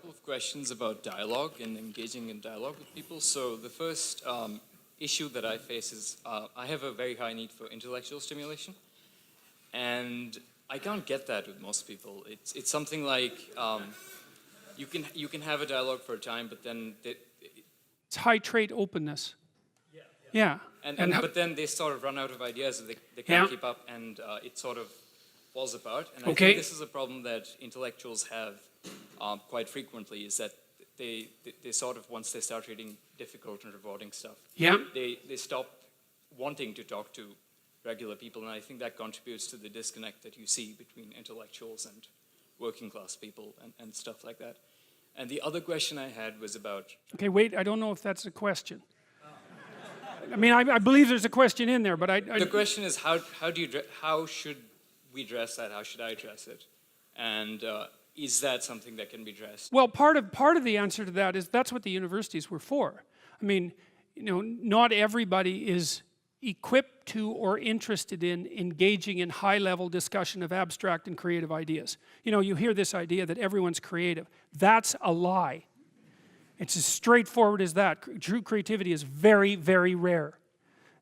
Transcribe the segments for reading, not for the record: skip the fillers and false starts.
couple of questions about dialogue and engaging in dialogue with people. So the first issue that I face is I have a very high need for intellectual stimulation, and I can't get that with most people. It's something like you can have a dialogue for a time, but then it's high trait openness. Yeah. But then they sort of run out of ideas, they can't keep up, and it sort of falls apart. And I think this is a problem that intellectuals have quite frequently, is that they sort of, once they start reading difficult and rewarding stuff, they stop wanting to talk to regular people, and I think that contributes to the disconnect that you see between intellectuals and working class people and stuff like that. And the other question I had was about... Okay, wait, I don't know if that's a question. I mean, I believe there's a question in there, but The question is, how should we address that? How should I address it? And is that something that can be addressed? Well, part of the answer to that is that's what the universities were for. I mean, you know, not everybody is equipped to or interested in engaging in high-level discussion of abstract and creative ideas. You know, you hear this idea that everyone's creative. That's a lie. It's as straightforward as that. True creativity is very, very rare.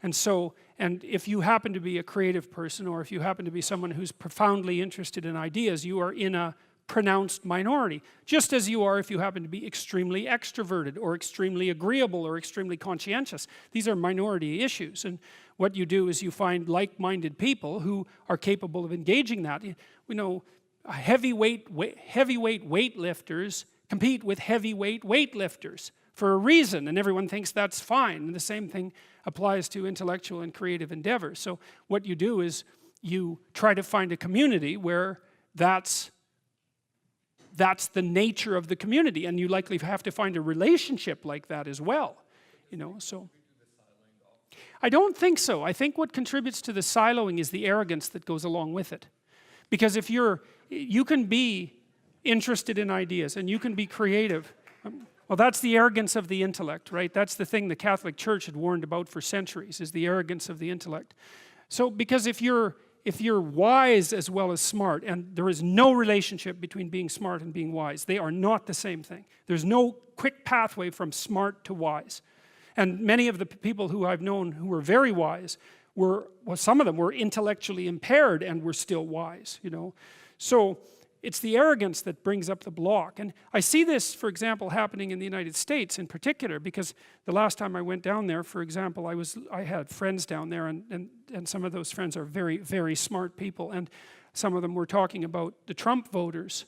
And so, and if you happen to be a creative person, or if you happen to be someone who's profoundly interested in ideas, you are in a pronounced minority. Just as you are if you happen to be extremely extroverted, or extremely agreeable, or extremely conscientious. These are minority issues. And what you do is you find like-minded people who are capable of engaging that. You know, heavyweight weightlifters compete with heavyweight weightlifters for a reason, and everyone thinks that's fine. And the same thing applies to intellectual and creative endeavors. So what you do is you try to find a community where that's the nature of the community, and you likely have to find a relationship like that as well. You know, so I don't think so. I think what contributes to the siloing is the arrogance that goes along with it. Because if you can be interested in ideas and you can be creative, well, that's the arrogance of the intellect, right? That's the thing the Catholic Church had warned about for centuries, is the arrogance of the intellect. So because if you're wise as well as smart, and there is no relationship between being smart and being wise, they are not the same thing. There's no quick pathway from smart to wise. And many of the people who I've known who were very wise well, some of them were intellectually impaired and were still wise, you know. So it's the arrogance that brings up the block. And I see this, for example, happening in the United States in particular, because the last time I went down there, for example, I had friends down there, and some of those friends are very, very smart people, and some of them were talking about the Trump voters,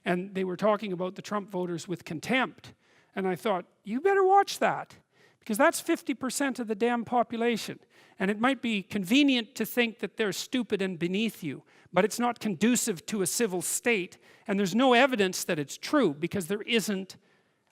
and they were talking about the Trump voters with contempt. And I thought, you better watch that, because that's 50% of the damn population. And it might be convenient to think that they're stupid and beneath you, but it's not conducive to a civil state, and there's no evidence that it's true, because there isn't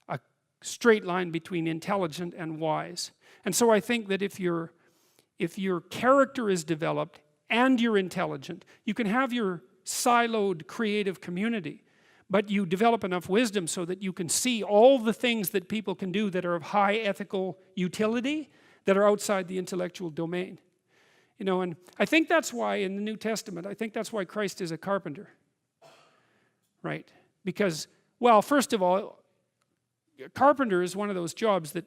a straight line between intelligent and wise. And so I think that if your character is developed and you're intelligent, you can have your siloed creative community, but you develop enough wisdom so that you can see all the things that people can do that are of high ethical utility that are outside the intellectual domain. You know, and I think that's why in the New Testament, I think that's why Christ is a carpenter. Right? Because, well, first of all, a carpenter is one of those jobs that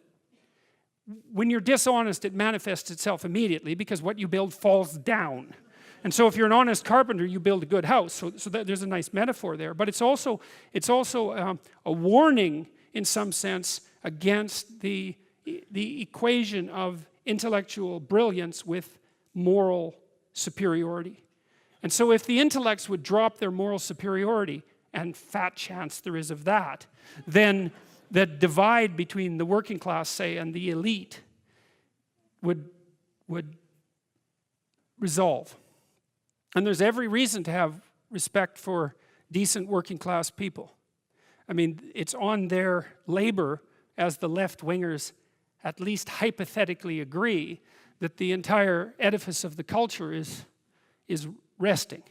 when you're dishonest, it manifests itself immediately, because what you build falls down. And so if you're an honest carpenter, you build a good house. So there's a nice metaphor there. But it's also a warning, in some sense, against the equation of intellectual brilliance with moral superiority. And so if the intellects would drop their moral superiority, and fat chance there is of that, then the divide between the working class, say, and the elite would resolve. And there's every reason to have respect for decent working class people. I mean, it's on their labor, as the left-wingers at least hypothetically agree, that the entire edifice of the culture is resting.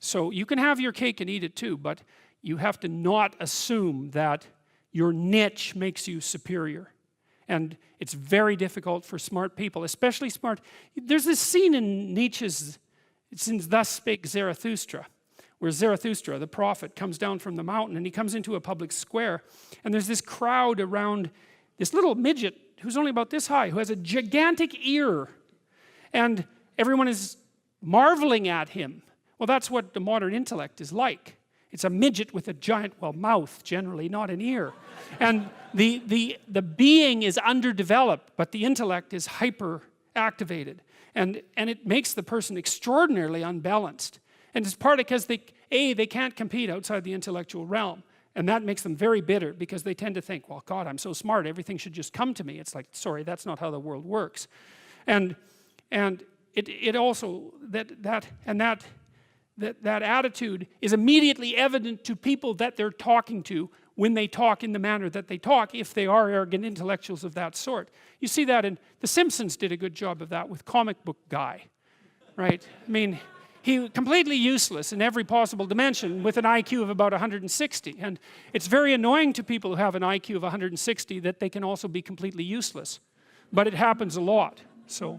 So you can have your cake and eat it too, but you have to not assume that your niche makes you superior. And it's very difficult for smart people, especially smart. There's this scene in Nietzsche's, it's in Thus Spake Zarathustra, where Zarathustra, the prophet, comes down from the mountain, and he comes into a public square, and there's this crowd around this little midget who's only about this high, who has a gigantic ear, and everyone is marveling at him. Well, that's what the modern intellect is like. It's a midget with a giant, well, mouth generally, not an ear. And the being is underdeveloped, but the intellect is hyper activated, and it makes the person extraordinarily unbalanced. And it's partly because they can't compete outside the intellectual realm, and that makes them very bitter, because they tend to think, well, God, I'm so smart, everything should just come to me. It's like, sorry, that's not how the world works. And it also that attitude is immediately evident to people that they're talking to when they talk in the manner that they talk, if they are arrogant intellectuals of that sort. You see that in The Simpsons did a good job of that with Comic Book Guy, right? I mean, he completely useless in every possible dimension with an IQ of about 160. And it's very annoying to people who have an IQ of 160 that they can also be completely useless. But it happens a lot, so.